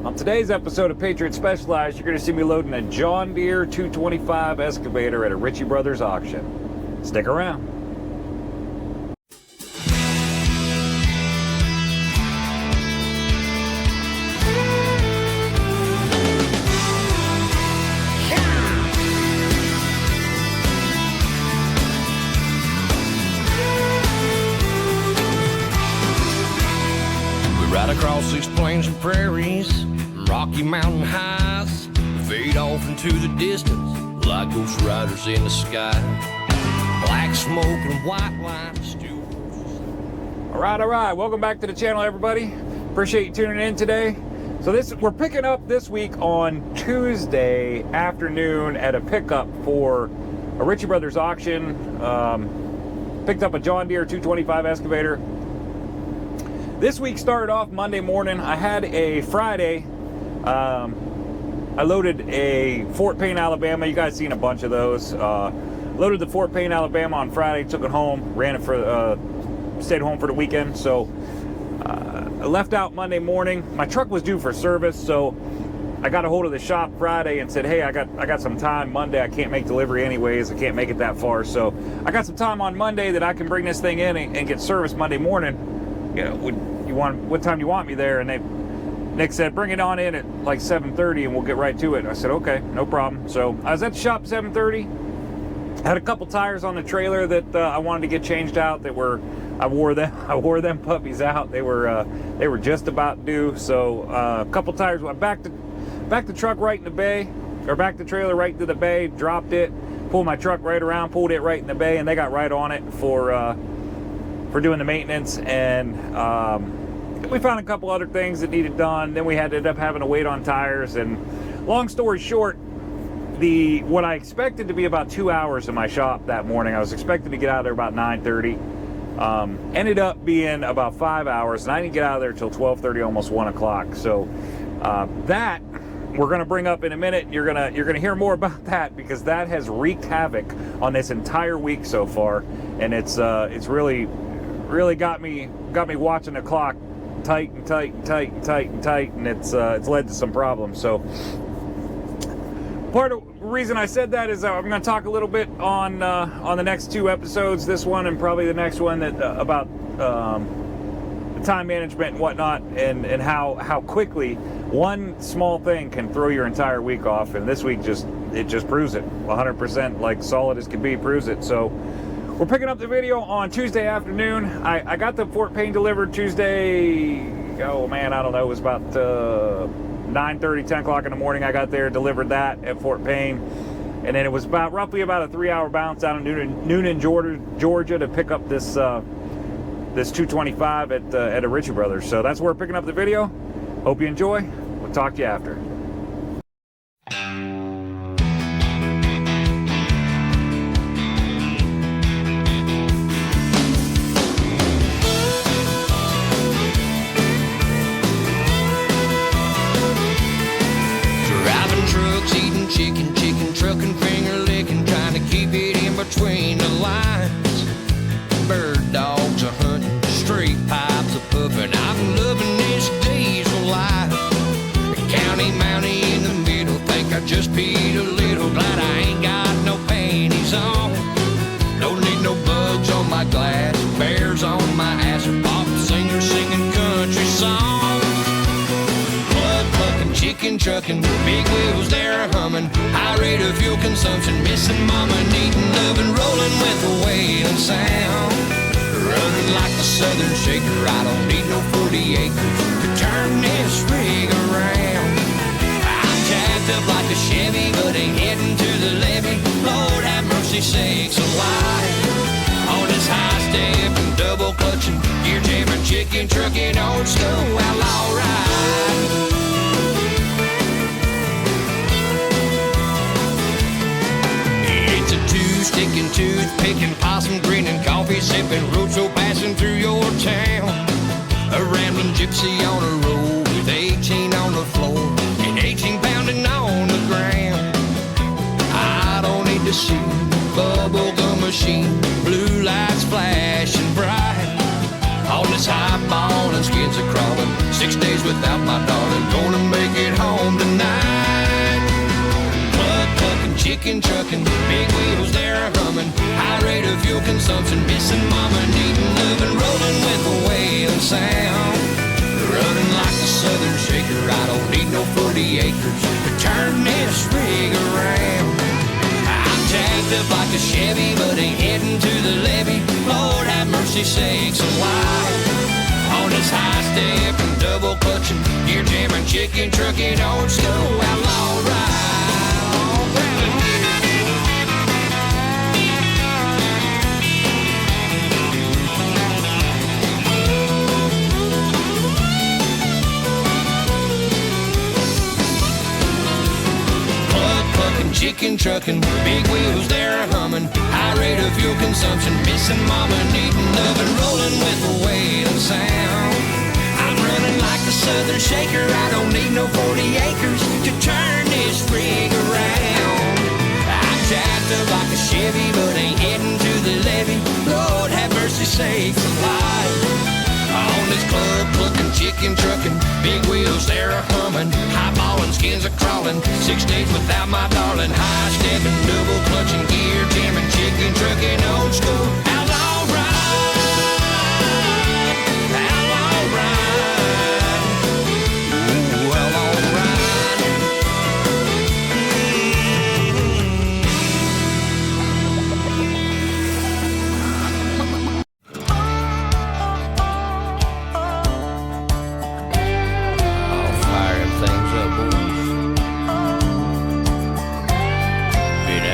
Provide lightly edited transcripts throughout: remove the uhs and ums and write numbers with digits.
On today's episode of Patriot Specialized, you're going to see me loading a John Deere 225 excavator at a Ritchie Brothers auction. Stick around. We ride across these plains and prairies, Rocky Mountain highs, fade off into the distance like ghost riders in the sky. Black smoke and white line still. All right. Welcome back to the channel, everybody. Appreciate you tuning in today. So we're picking up this week on Tuesday afternoon at a pickup for a Ritchie Brothers auction. Picked up a John Deere 225 excavator. This week started off Monday morning. I had a Friday. I loaded a Fort Payne, Alabama. You guys seen a bunch of those. Loaded the Fort Payne, Alabama on Friday, took it home, ran it for, stayed home for the weekend. So I left out Monday morning. My truck was due for service, so I got a hold of the shop Friday and said, hey, I got some time Monday. I can't make delivery anyways. I can't make it that far. So I got some time on Monday that I can bring this thing in and get service Monday morning. You know, what time do you want me there? And Nick said, bring it on in at like 7:30 and we'll get right to it. I said, okay, no problem. So I was at the shop 7:30. Had a couple tires on the trailer that I wanted to get changed out. I wore them puppies out. They were just about due. So a couple tires. I backed the truck right in the bay, or backed the trailer right into the bay. Dropped it, pulled my truck right around, pulled it right in the bay, and they got right on it for doing the maintenance. And we found a couple other things that needed done. Then we ended up having to wait on tires. And long story short, what I expected to be about 2 hours in my shop that morning, I was expected to get out of there about 9:30. Ended up being about 5 hours, and I didn't get out of there till 12:30, almost 1 o'clock. So that we're going to bring up in a minute. You're gonna hear more about that, because that has wreaked havoc on this entire week so far, and it's really got me watching the clock tight, and it's led to some problems. So part of the reason I said that is I'm going to talk a little bit on the next two episodes, this one and probably the next one, that about the time management and whatnot, and how quickly one small thing can throw your entire week off. And this week it just proves it 100%, like solid as can be, proves it. So we're picking up the video on Tuesday afternoon. I got the Fort Payne delivered Tuesday, oh man, I don't know, it was about 9:30, 10 o'clock in the morning. I got there, delivered that at Fort Payne, and then it was roughly about a 3-hour bounce down in Noonan, Georgia, to pick up this 225 at a Ritchie Brothers. So that's where we're picking up the video. Hope you enjoy. We'll talk to you after. Chicken, trucking, finger licking, trying to keep it in between the lines. Bird dogs are hunting, straight pipes are puffing. I'm loving this diesel life. County Mountie in the middle, think I just peed a little. Glad I ain't got no panties on. Don't need no bugs on my glass, bears on my ass, or pop singers singing country songs. Chicken trucking, big wheels there humming, high rate of fuel consumption, missing mama, needing loving, rolling with the wailing sound. Running like the Southern Shaker, I don't need no 40 acres to turn this rig around. I'm jacked up like a Chevy, but ain't heading to the levee. Lord have mercy sakes alive. On this high step and double clutching, gear jamming, chicken trucking, old school outlaw ride. Sticking, toothpicking, possum grinning, coffee sipping, roadshow passing through your town. A rambling gypsy on a road with 18 on the floor and 18 pounding on the ground. I don't need to see bubblegum machine, blue lights flashing bright. On this high ball and skins are crawling, 6 days days without my darling. Gonna make it home tonight. Plug pucking, chicken trucking, big wheels there humming. High rate of fuel consumption, missing mama, needing loving, rolling with a wailing sound. Running like a southern shaker, I don't need no 40 acres to turn this rig around. I'm jacked up like a Chevy, but ain't heading to the levee. Lord have mercy sakes alive. On this high step and double clutching, gear jamming, chicken trucking, old school outlaw ride. Chicken trucking, big wheels there humming. High rate of fuel consumption, missing mama, needing loving, rolling with a wailing sound. I'm running like a southern shaker, I don't need no 40 acres to turn this rig around. I'm jacked up like a Chevy, but ain't heading to the levee. Lord have mercy sakes alive. On this club looking, chicken trucking, big wheels there are humming. High ballin', skins are crawling, 6 days without my darling. High stepping, double clutching, gear jamming, chicken trucking, old school outlaw ride. Outlaw ride. Ooh, outlaw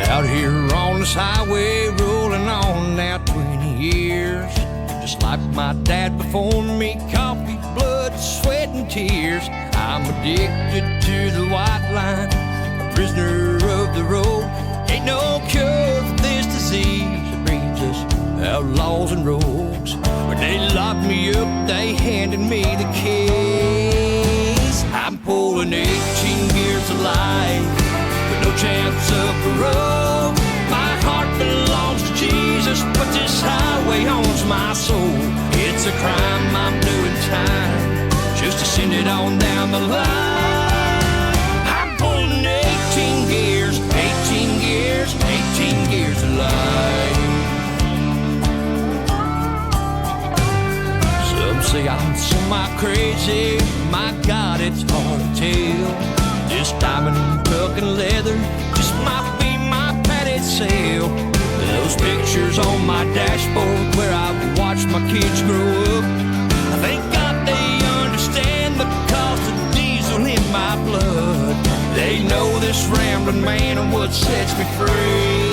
out here on this highway, rolling on now 20 years. Just like my dad before me, coffee, blood, sweat, and tears. I'm addicted to the white line, a prisoner of the road. Ain't no cure for this disease, it breeds us outlaws and rogues. When they locked me up, they handed me the keys. I'm pulling 18 years of life, no chance of parole. My heart belongs to Jesus, but this highway owns my soul. It's a crime, I'm doing time just to send it on down the line. I'm pulling 18 gears, 18 gears, 18 gears of life. Some say I'm semi-crazy, my God, it's hard to tell. This diamond tuck and leather just might be my padded sail. Those pictures on my dashboard where I've watched my kids grow up, I thank God they understand the cost of diesel in my blood. They know this rambling man and what sets me free.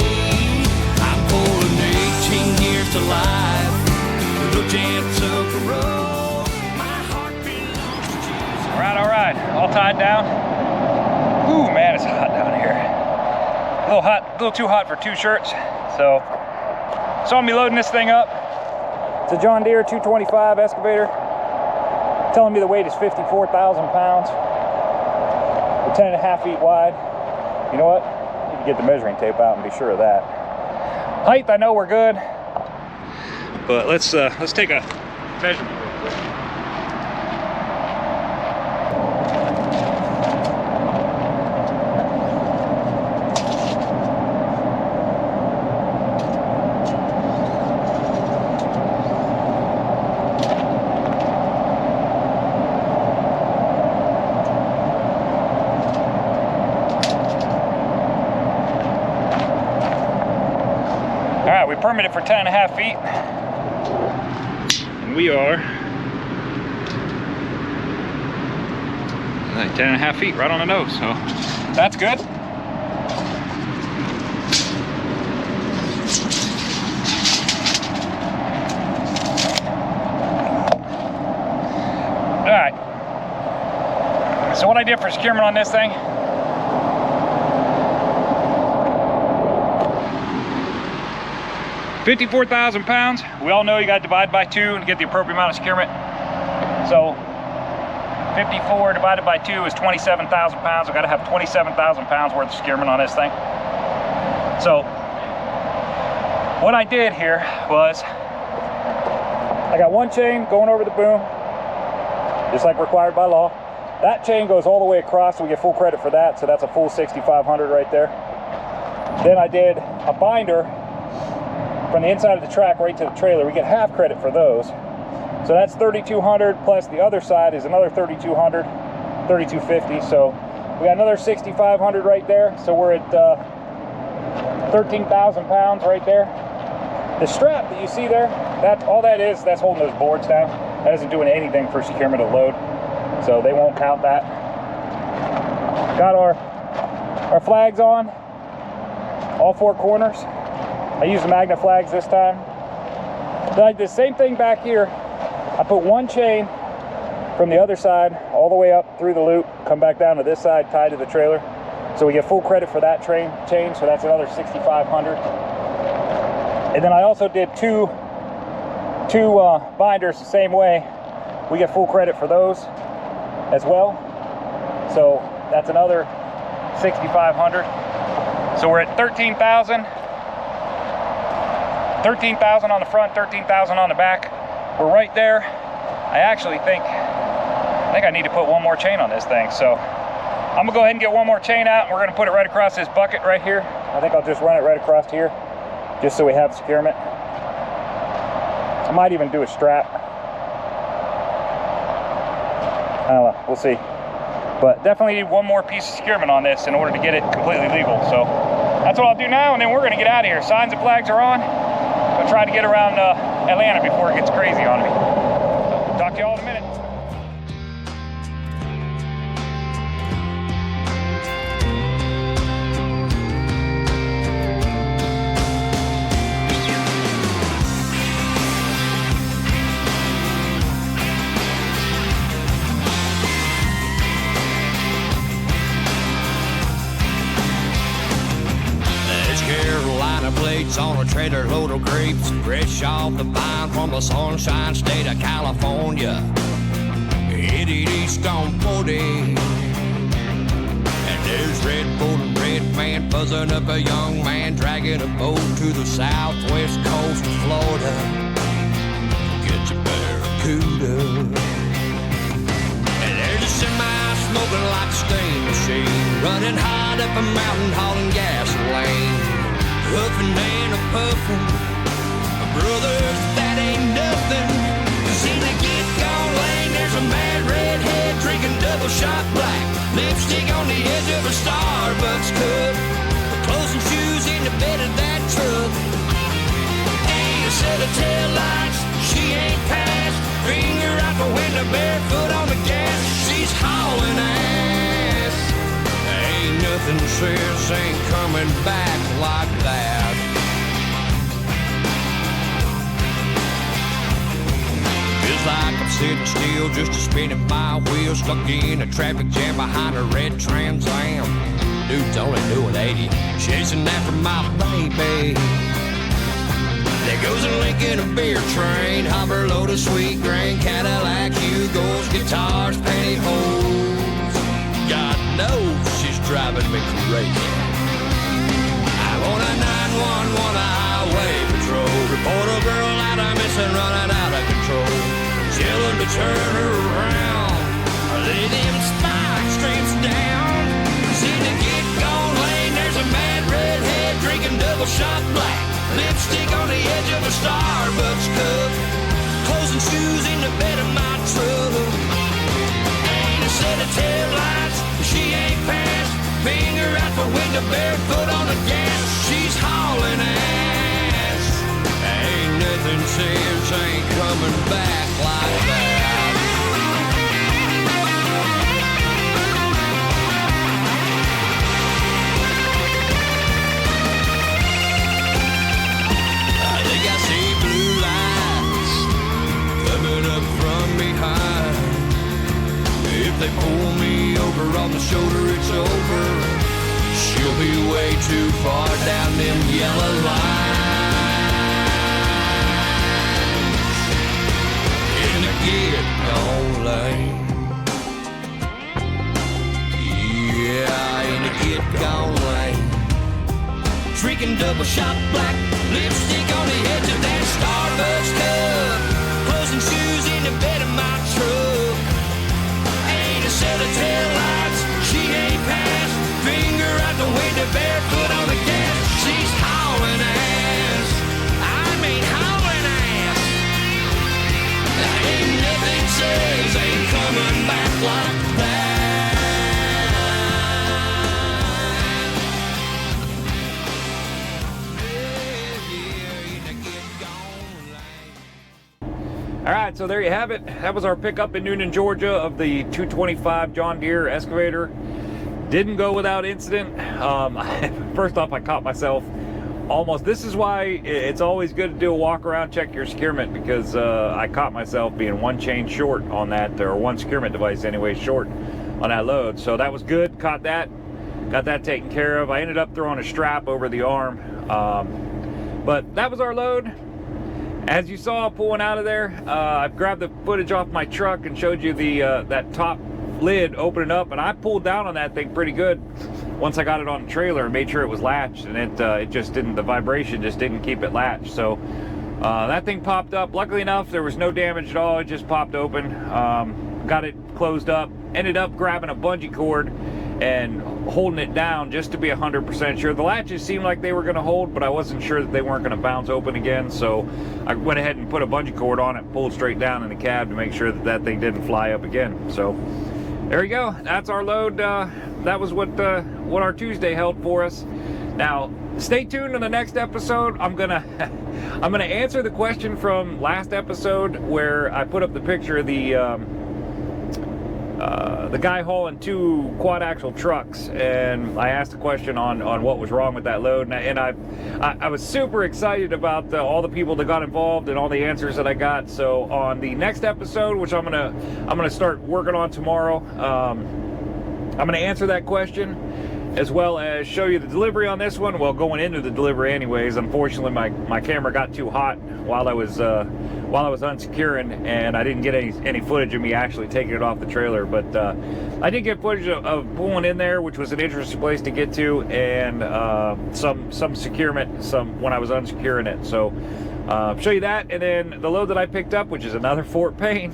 I'm pulling 18 years to life with no chance of parole. My heart belongs to Jesus. All right, all tied down. Ooh, man, it's hot down here. A little hot, a little too hot for 2 shirts. So, saw me loading this thing up. It's a John Deere 225 excavator. Telling me the weight is 54,000 pounds. We're 10.5 feet wide. You know what? You can get the measuring tape out and be sure of that. Height, I know we're good. But let's take a measurement. We permitted for 10.5 feet, and we are 10.5 feet right on the nose, so that's good. All right, so what I did for securement on this thing, 54,000 pounds. We all know you got to divide by 2 and get the appropriate amount of securement. So 54 divided by 2 is 27,000 pounds. I've got to have 27,000 pounds worth of securement on this thing. So what I did here was I got one chain going over the boom. just like required by law. That chain goes all the way across, so we get full credit for that, so that's a full 6,500 right there. Then I did a binder from the inside of the track right to the trailer. We get half credit for those. So that's 3,200 plus the other side is another 3,200, 3,250. So we got another 6,500 right there. So we're at 13,000 pounds right there. The strap that you see there, that's holding those boards down. That isn't doing anything for securement of load. So they won't count that. Got our flags on, all four corners. I used the Magna flags this time. Then I did the same thing back here. I put one chain from the other side all the way up through the loop, come back down to this side, tied to the trailer. So we get full credit for that chain, so that's another 6,500. And then I also did two binders the same way. We get full credit for those as well. So that's another 6,500. So we're at 13,000. 13,000 on the front, 13,000 on the back. We're right there. I actually think I need to put one more chain on this thing. So I'm gonna go ahead and get one more chain out, and we're gonna put it right across this bucket right here. I think I'll just run it right across here, just so we have securement. I might even do a strap. I don't know, we'll see. But definitely need one more piece of securement on this in order to get it completely legal. So that's what I'll do now, and then we're gonna get out of here. Signs and flags are on. I'll try to get around Atlanta before it gets crazy on me. Talk to you all in a minute. On a trailer load of grapes, fresh off the vine from the sunshine state of California. Headed east on 40, and there's Red Bull and Red Man buzzing up a young man dragging a boat to the southwest coast of Florida. Get your barracuda. And there's a semi smoking like a steam machine, running hot up a mountain hauling gasoline. Huffing and a puffing, brothers, that ain't nothing. See the get gone lane, there's a mad redhead drinking double shot black, lipstick on the edge of a Starbucks cup, clothes and shoes in the bed of that truck. Ain't a set of tail lights, she ain't passed, finger out the window, barefoot on the gas, she's hauling ass. Ain't nothing says ain't coming back like that. Feels like I'm sitting still, just a spinning my wheels, stuck in a traffic jam behind a red Trans Am. Dude's only doing 80, chasing after my baby. There goes a Lincoln, a beer train, hopper load of sweet grain, Cadillac, Hugos, guitars, pantyhose. God knows she's driving me crazy. I'm on a 911 highway patrol. Report a girl out of missing, running out of control. Chillin' to turn her around. Lay them spike strips down. See the get gone lane, there's a mad redhead drinking double shot black. Lipstick on the edge of a Starbucks cup. Clothes and shoes in the bed of my truck. Ain't a set of tail lights, she ain't passed. Finger out the window, barefoot on the gas, she's hauling ass. Ain't nothing says ain't coming back like that. I think I see blue lights coming up from behind. If they pull me over on the shoulder, it's over. She'll be way too far down them yellow lines. In the get gone lane. Yeah, in the get gone lane. Drinking double shot black, lipstick on the edge of that Starbucks cup. Clothes and shoes in the bed of my truck. you barefoot on the gas. She's hauling ass. I mean hauling ass. Ain't nothing says ain't coming back like that. All right, so there you have it. That was our pickup in Newnan, Georgia of the 225 John Deere excavator. Didn't go without incident. First off, I caught myself almost. This is why it's always good to do a walk around, check your securement, because I caught myself being one chain short on that, or one securement device anyway, short on that load. So that was good. Caught that. Got that taken care of. I ended up throwing a strap over the arm. But that was our load. As you saw pulling out of there, I grabbed the footage off my truck and showed you the that top lid opening up, and I pulled down on that thing pretty good once I got it on the trailer and made sure it was latched, and it just didn't, the vibration just didn't keep it latched. So that thing popped up. Luckily enough, there was no damage at all. It just popped open. Got it closed up. Ended up grabbing a bungee cord and holding it down just to be 100% sure. The latches seemed like they were going to hold, but I wasn't sure that they weren't going to bounce open again. So I went ahead and put a bungee cord on it, pulled straight down in the cab to make sure that that thing didn't fly up again. So there you go. That's our load. That was what our Tuesday held for us. Now, stay tuned in the next episode. I'm gonna answer the question from last episode where I put up the picture of the guy hauling 2 quad axle trucks, and I asked a question on what was wrong with that load, and I was super excited about all the people that got involved and all the answers that I got. So on the next episode, which I'm gonna start working on tomorrow, I'm gonna answer that question as well as show you the delivery on this one. Well, going into the delivery anyways, unfortunately my camera got too hot while I was unsecuring, and I didn't get any footage of me actually taking it off the trailer, but I did get footage of pulling in there, which was an interesting place to get to, and some securement when I was unsecuring it. So show you that, and then the load that I picked up, which is another Fort Payne.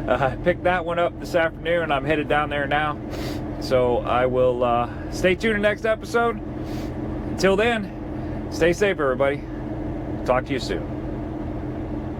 I picked that one up this afternoon. I'm headed down there now. So I will stay tuned in the next episode. Until then, stay safe, everybody. Talk to you soon.